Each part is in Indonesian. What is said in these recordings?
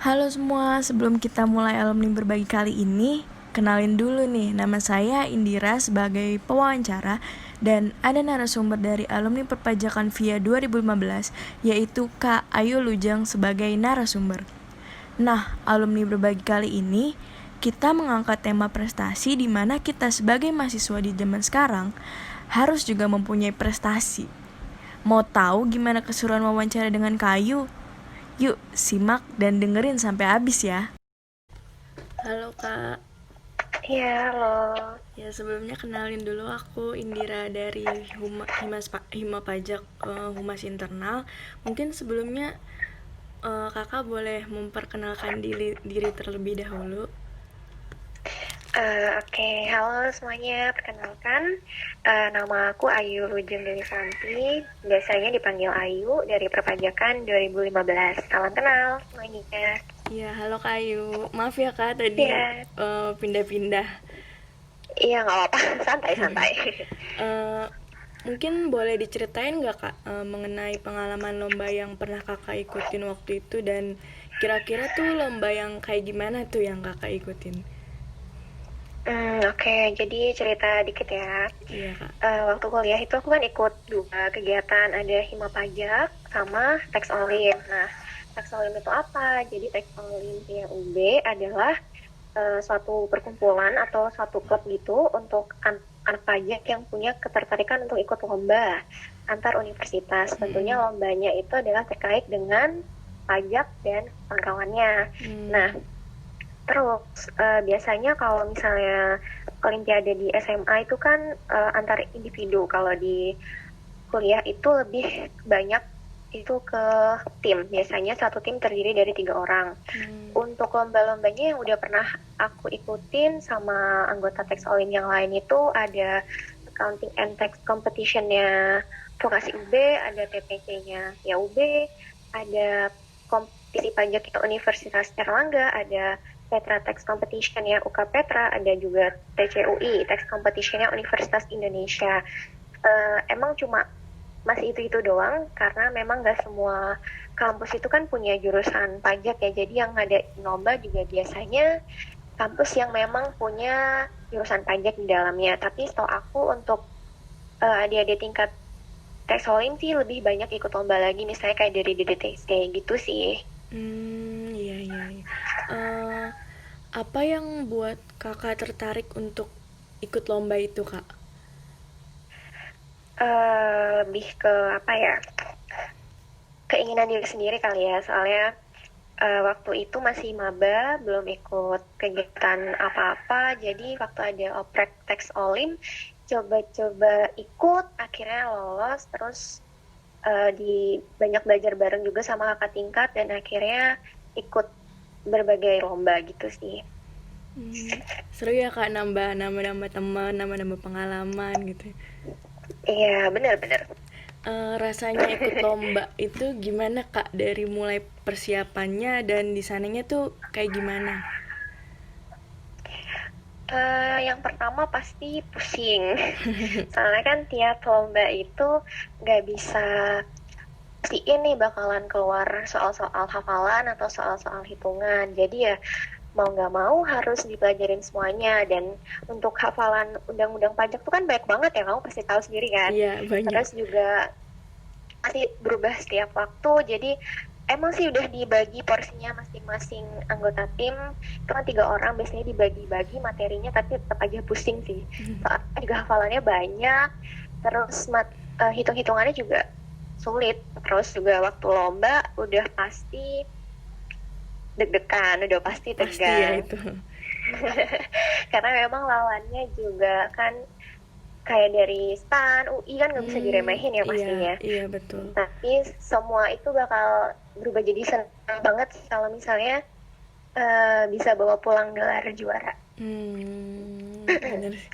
Halo semua, sebelum kita mulai alumni berbagi kali ini, kenalin dulu nih, nama saya Indira sebagai pewawancara dan ada narasumber dari alumni perpajakan VIA 2015, yaitu Kak Ayu Lujang sebagai narasumber. Nah, alumni berbagi kali ini, kita mengangkat tema prestasi di mana kita sebagai mahasiswa di zaman sekarang harus juga mempunyai prestasi. Mau tahu gimana keseruan wawancara dengan Kak Ayu? Yuk, simak dan dengerin sampai habis ya. Halo Kak. Iya, halo. Ya sebelumnya kenalin dulu aku Indira dari Hima Pajak Humas Internal. Mungkin sebelumnya Kakak boleh memperkenalkan diri terlebih dahulu. Oke, halo semuanya. Perkenalkan, nama aku Ayu Lujeng Dewi Santi. Biasanya dipanggil Ayu dari Perpajakan 2015. Salam kenal semuanya. Iya, halo Kak Ayu. Maaf ya Kak tadi Iya, pindah-pindah. iya nggak apa-apa. Santai-santai. Eh, Mungkin boleh diceritain nggak Kak mengenai pengalaman lomba yang pernah Kakak ikutin waktu itu dan kira-kira tuh lomba yang kayak gimana tuh yang Kakak ikutin? Oke, jadi cerita dikit ya. Iya Kak. Waktu kuliah itu aku kan ikut dua kegiatan. Ada Hima Pajak sama Tax Olim. Nah, Tax Olim itu apa? Jadi Tax Olim yang UB adalah suatu perkumpulan atau suatu klub gitu untuk anak pajak yang punya ketertarikan untuk ikut lomba antar universitas. Tentunya Mm-mm. lombanya itu adalah terkait dengan pajak dan kawan-kawannya. Nah, Hmm. terus biasanya kalau misalnya Olimpiade di SMA itu kan antar individu. Kalau di kuliah itu lebih banyak itu ke tim. Biasanya satu tim terdiri dari 3 orang. Hmm. Untuk lomba-lombanya yang udah pernah aku ikutin sama anggota Tax Olim yang lain itu ada Accounting and Tax Competition-nya Vokasi UB, ada TPC-nya ya UB, ada kompetisi pajak itu Universitas Erlangga, ada Petra Tax Competition-nya UK Petra, ada juga TCUI Tax Competition-nya Universitas Indonesia. Emang cuma masih itu doang karena memang nggak semua kampus itu kan punya jurusan pajak ya, jadi yang ada lomba juga biasanya kampus yang memang punya jurusan pajak di dalamnya. Tapi setahu aku untuk adik-adik tingkat Teksolim sih lebih banyak ikut lomba lagi, misalnya kayak dari DDTC gitu sih. Iya iya. Iya. Eh, apa yang buat kakak tertarik untuk ikut lomba itu kak? Lebih ke apa ya, keinginan diri sendiri kali ya, soalnya waktu itu masih maba, belum ikut kegiatan apa-apa, jadi waktu ada oprek Tax Olim, coba-coba ikut, akhirnya lolos, terus di banyak belajar bareng juga sama kakak tingkat, dan akhirnya ikut berbagai lomba gitu sih. Hmm, seru ya kak nambah nambah teman, nambah pengalaman gitu. Iya, benar-benar. Rasanya ikut lomba itu gimana kak dari mulai persiapannya dan di sananya tuh kayak gimana? Yang pertama pasti pusing. Soalnya kan tiap lomba itu nggak bisa pasti ini bakalan keluar soal-soal hafalan atau soal-soal hitungan. Jadi ya mau nggak mau harus dipelajarin semuanya. Dan untuk hafalan undang-undang pajak tuh kan banyak banget ya, kamu pasti tahu sendiri kan. Iya banyak. Terus juga pasti berubah setiap waktu. Jadi emang sih udah dibagi porsinya masing-masing anggota tim. Itu kan 3 orang, biasanya dibagi-bagi materinya, tapi tetap aja pusing sih. Soalnya juga hafalannya banyak, terus hitung-hitungannya juga sulit. Terus juga waktu lomba udah pasti deg-degan, udah pasti Pasti ya tegang. itu. Karena memang lawannya juga kan kayak dari STAN, UI kan nggak bisa diremehin ya Iya pastinya. iya betul. Tapi semua itu bakal berubah jadi senang banget kalau misalnya bisa bawa pulang gelar juara. Bener sih.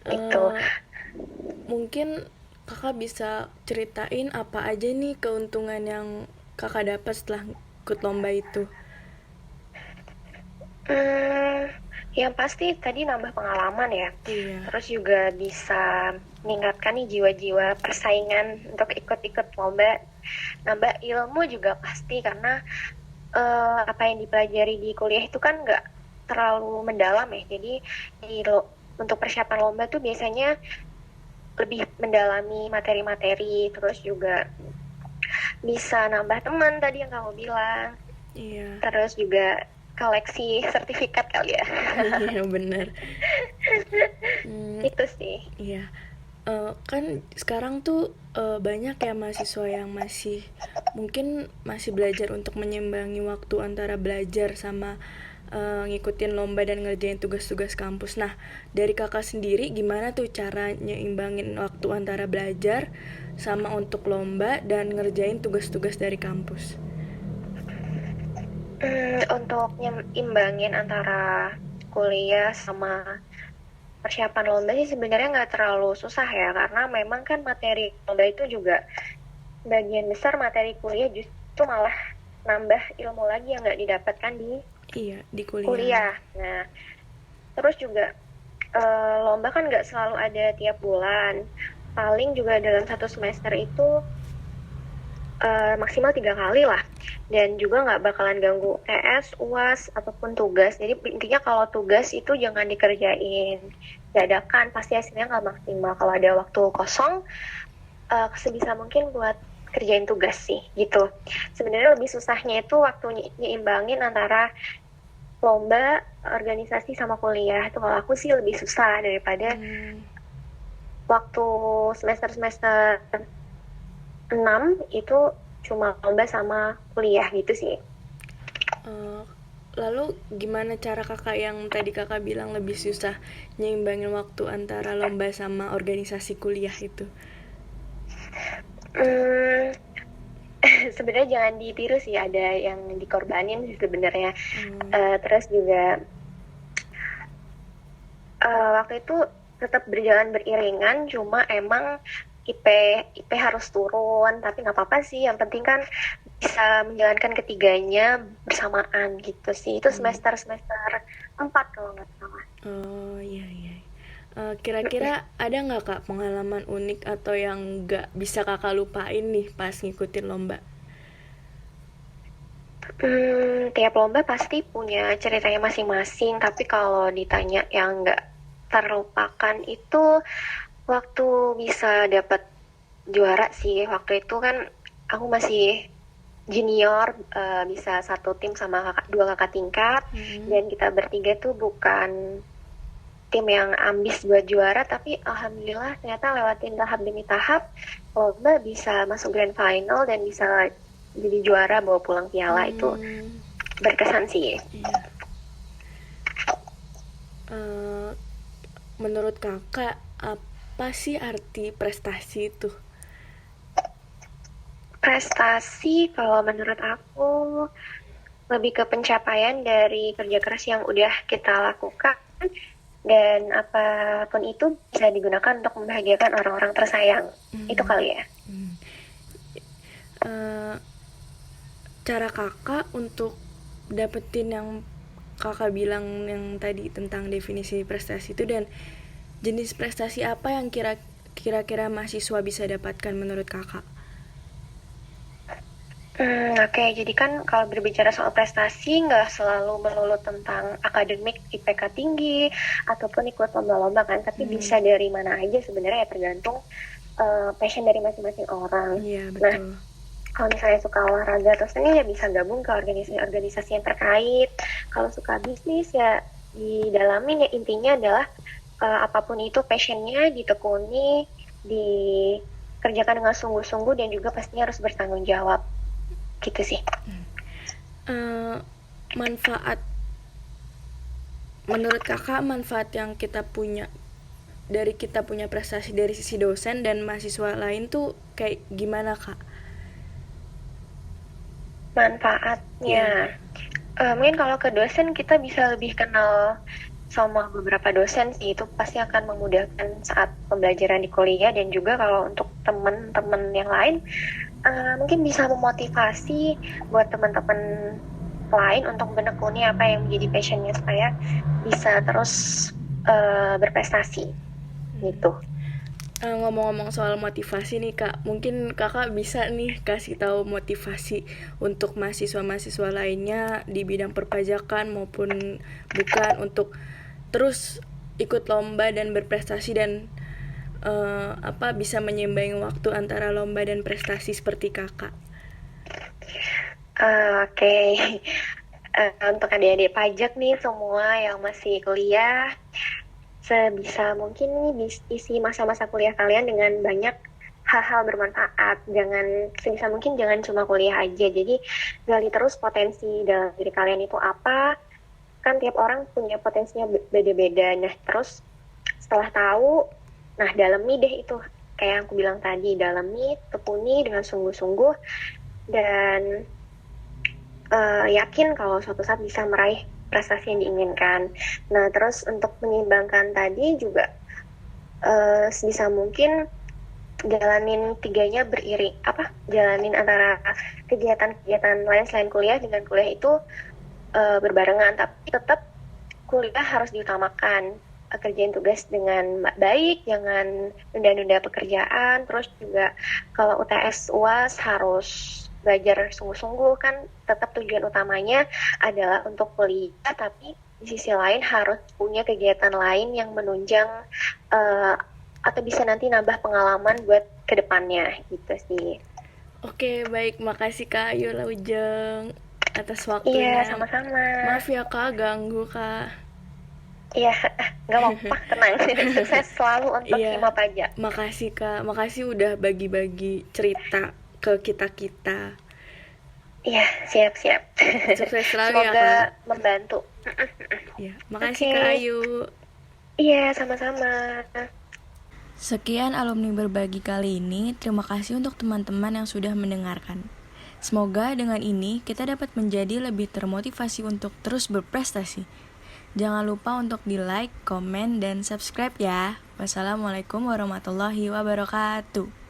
Itu. Eh, Mungkin kakak bisa ceritain apa aja nih keuntungan yang kakak dapat setelah ikut lomba itu. Hmm, yang pasti tadi nambah pengalaman ya. Iya. Terus juga bisa meningkatkan nih jiwa-jiwa persaingan untuk ikut-ikut lomba. Nambah ilmu juga pasti karena apa yang dipelajari di kuliah itu kan nggak terlalu mendalam ya. Jadi untuk persiapan lomba tuh biasanya lebih mendalami materi-materi, terus juga bisa nambah teman tadi yang kamu bilang, Iya. terus juga koleksi sertifikat kali ya. Iya benar. Hmm, Itu sih. iya. Kan sekarang tuh banyak ya mahasiswa yang mungkin masih belajar untuk menyimbangi waktu antara belajar sama ngikutin lomba dan ngerjain tugas-tugas kampus. Nah, dari kakak sendiri gimana tuh cara nyimbangin waktu antara belajar sama untuk lomba dan ngerjain tugas-tugas dari kampus? Untuk nyimbangin antara kuliah sama persiapan lomba sih sebenarnya nggak terlalu susah ya, karena memang kan materi lomba itu juga bagian besar materi kuliah justru malah nambah ilmu lagi yang nggak didapatkan di Iya, di kuliah. kuliah. Nah, terus juga lomba kan nggak selalu ada tiap bulan. Paling juga dalam satu semester itu maksimal 3 kali lah. Dan juga nggak bakalan ganggu TS, UAS, ataupun tugas. Jadi intinya kalau tugas itu jangan dikerjain dadakan, pasti hasilnya nggak maksimal. Kalau ada waktu kosong, sebisa mungkin buat kerjain tugas sih, gitu. Sebenarnya lebih susahnya itu waktu nyimbangin antara lomba, organisasi, sama kuliah. Itu kalau aku sih lebih susah daripada waktu semester-semester 6 itu cuma lomba sama kuliah gitu sih. Lalu gimana cara kakak yang tadi kakak bilang lebih susah nyimbangin waktu antara lomba sama organisasi kuliah itu? Hmm, sebenarnya jangan ditiru sih, ada yang dikorbanin sih sebenarnya. Terus juga waktu itu tetap berjalan beriringan, cuma emang IP harus turun, tapi nggak apa-apa sih, yang penting kan bisa menjalankan ketiganya bersamaan gitu sih. Itu semester 4 kalau nggak salah. Oh iya iya. Kira-kira ada nggak kak pengalaman unik atau yang nggak bisa kakak lupain nih pas ngikutin lomba? Tiap lomba pasti punya ceritanya masing-masing, tapi kalau ditanya yang nggak terlupakan itu waktu bisa dapat juara sih. Waktu itu kan aku masih junior, bisa satu tim sama dua kakak tingkat, dan kita bertiga tuh bukan tim yang ambis buat juara, tapi alhamdulillah ternyata lewatin tahap demi tahap lomba bisa masuk grand final dan bisa jadi juara bawa pulang piala. Itu berkesan sih. Menurut kakak apa sih arti prestasi itu? Prestasi kalau menurut aku lebih ke pencapaian dari kerja keras yang udah kita lakukan, dan apapun itu bisa digunakan untuk membahagiakan orang-orang tersayang. Itu kali ya. Cara kakak untuk dapetin yang kakak bilang yang tadi tentang definisi prestasi itu, dan jenis prestasi apa yang kira-kira mahasiswa bisa dapatkan menurut kakak? Oke, jadi kan kalau berbicara soal prestasi nggak selalu melulu tentang akademik, IPK tinggi, ataupun ikut lomba-lomba kan, tapi bisa dari mana aja sebenarnya, ya tergantung passion dari masing-masing orang. Iya Nah, betul. kalau misalnya suka olahraga atau seni ya bisa gabung ke organisasi-organisasi yang terkait. Kalau suka bisnis ya didalamin, ya intinya adalah apapun itu passionnya ditekuni, dikerjakan dengan sungguh-sungguh, dan juga pastinya harus bertanggung jawab. Gitu sih. Manfaat menurut kakak, manfaat yang kita punya prestasi dari sisi dosen dan mahasiswa lain tuh kayak gimana kak? Manfaatnya mungkin kalau ke dosen kita bisa lebih kenal sama beberapa dosen sih, itu pasti akan memudahkan saat pembelajaran di kuliah. Dan juga kalau untuk teman-teman yang lain, mungkin bisa memotivasi buat teman-teman lain untuk menekuni apa yang menjadi passionnya, supaya bisa terus berprestasi gitu. Ngomong-ngomong soal motivasi nih Kak, mungkin Kakak bisa nih kasih tahu motivasi untuk mahasiswa-mahasiswa lainnya di bidang perpajakan maupun bukan untuk terus ikut lomba dan berprestasi dan bisa menyeimbangkan waktu antara lomba dan prestasi seperti Kakak. Oke. Untuk adik-adik pajak nih semua yang masih kuliah, sebisa mungkin nih isi masa-masa kuliah kalian dengan banyak hal-hal bermanfaat. Sebisa mungkin jangan cuma kuliah aja. Jadi gali terus potensi dalam diri kalian itu apa. Kan tiap orang punya potensinya beda-beda. Nah, terus setelah tahu, nah dalemi deh itu. Kayak yang aku bilang tadi, dalemi, tekuni dengan sungguh-sungguh, dan yakin kalau suatu saat bisa meraih prestasi yang diinginkan. Nah, terus untuk menyeimbangkan tadi juga sebisa mungkin jalanin tiganya beriring. Jalanin antara kegiatan-kegiatan lain selain kuliah dengan kuliah itu berbarengan, tapi tetap kuliah harus diutamakan. Kerjain tugas dengan baik, jangan nunda-nunda pekerjaan. Terus juga kalau UTS UAS harus belajar sungguh-sungguh, kan tetap tujuan utamanya adalah untuk kuliah, tapi di sisi lain harus punya kegiatan lain yang menunjang atau bisa nanti nambah pengalaman buat kedepannya gitu sih. Oke, baik, makasih Kak Ayu Laujeng atas Iya, waktunya. sama-sama. Maaf ya Kak, ganggu Kak. Iya, nggak apa-apa, tenang. Sukses selalu untuk Iya, Hima Pajak. makasih Kak, makasih udah bagi-bagi cerita ke kita-kita. Iya, siap-siap. Sukses selalu ya Semoga Kak. membantu. Iya, makasih Oke. Kak Ayu. Iya, sama-sama. Sekian alumni berbagi kali ini. Terima kasih untuk teman-teman yang sudah mendengarkan. Semoga dengan ini kita dapat menjadi lebih termotivasi untuk terus berprestasi. Jangan lupa untuk di like, komen, dan subscribe ya. Wassalamualaikum warahmatullahi wabarakatuh.